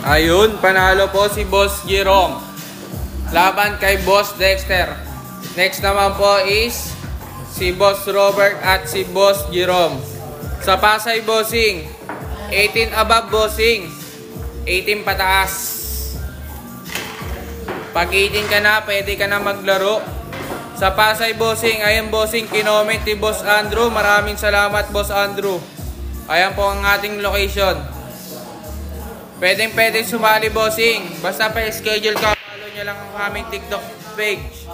Ayun, panalo po si Boss Jerome. Laban kay Boss Dexter. Next naman po is si Boss Robert at si Boss Jerome. Sa Pasay, bossing, 18 above, bossing. 18 pataas. Pag 18 ka na, pwede ka na maglaro. Sa Pasay, bossing, ayan bossing, kinoment ni Boss Andrew. Maraming salamat, Boss Andrew. Ayan po ang ating location. Pwede sumali, bossing. Basta pa-schedule ka, follow nyo lang ang aming TikTok page.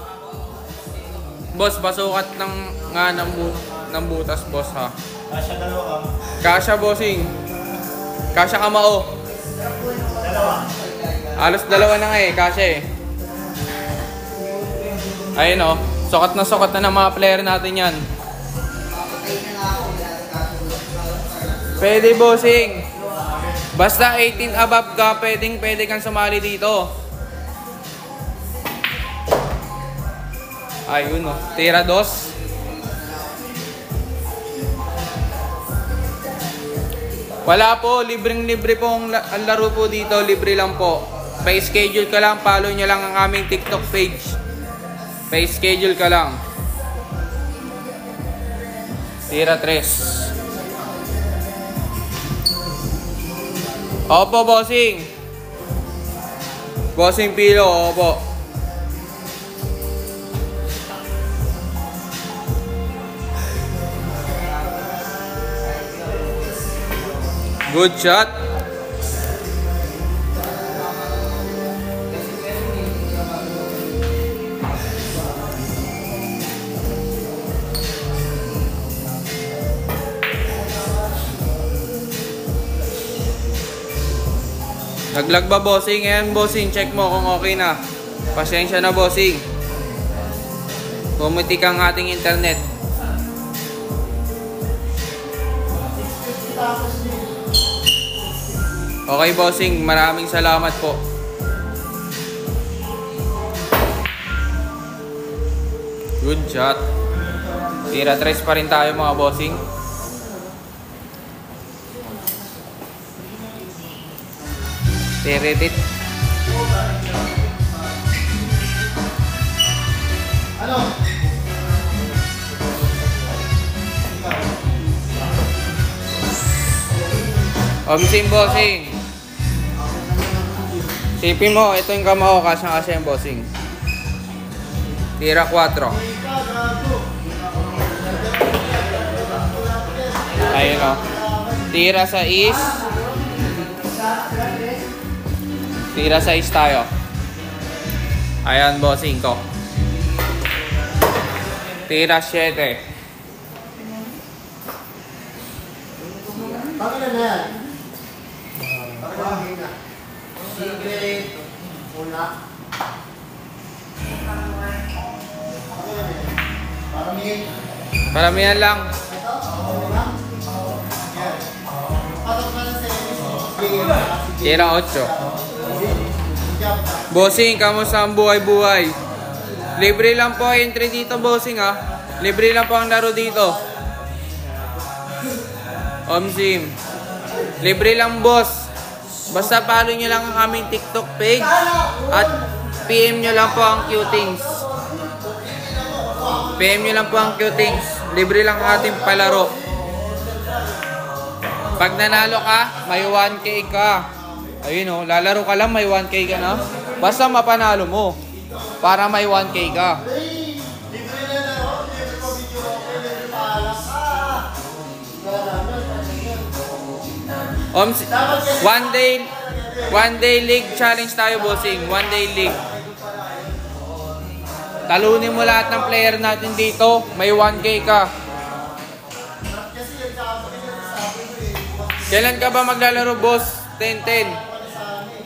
Boss, basukat ng butas, boss, ha. Kasya dalawa ka. Kasya, bossing. Kasya kamao. Dalawa. Halos dalawa na nga eh, kasya eh. Ayun o, sukat na ng mga player natin yan. Pwede, bossing. Basta 18 above ka, pwede kang sumali dito. Ayun o, tira dos. Wala po, libreng-libre po ang laro po dito, libre lang po. Pa-schedule ka lang, follow nyo lang ang aming TikTok page. Pa-schedule ka lang. Tira 3. Opo, bossing. Bossing Pilo, opo. Good shot. Naglag ba, bossing? Ayan, bossing, check mo kung okay na. Pasensya na, bossing. Pumitik ang ating internet. Okay, bossing, maraming salamat po. Good shot. Tira 3 pa rin tayo, mga bossing. Tiritit. Ano? Omsim, bossing. Sipin mo, ito yung kamao, kasya yung bossing. Tira 4. Ayun o. Tira 6. Tira 6 tayo. Ayan, bossing ko. Tira 7. Bakit na yan? Bakit na? Secret. Una. Paramihan lang. Tira 8. Bossing, kamusta ang buhay-buhay? Libre lang po entry dito, bossing, ha. Libre lang po ang laro dito. Omsim. Libre lang, boss. Basta follow nyo lang ang aming TikTok page at PM nyo lang po ang Qtings. PM nyo lang po ang Qtings. Libre lang ang ating palaro. Pag nanalo ka, may 1K ka. Ayun o, lalaro ka lang, may 1K ka na. Basta mapanalo mo para may 1K ka. One day league challenge tayo, bossing. One day league. Talunin mo lahat ng player natin dito, may 1K ka. Kailan ka ba maglalaro, boss? 10-10.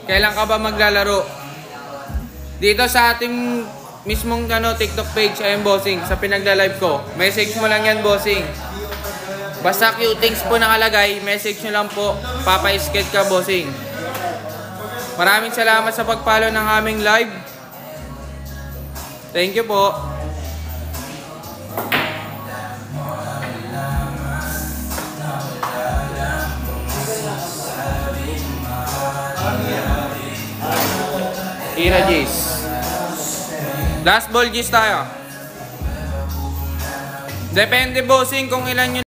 Kailan ka ba maglalaro? Dito sa ating mismong TikTok page, ayun, bossing, sa pinagla-live ko. Message mo lang yan, bossing. Basta Qtings po nakalagay, message nyo lang po. Papa-skate ka, bossing. Maraming salamat sa pag-follow ng aming live. Thank you po. Yeah. Ira Jace. Last ball Jace tayo. Depende bossing kung ilan yung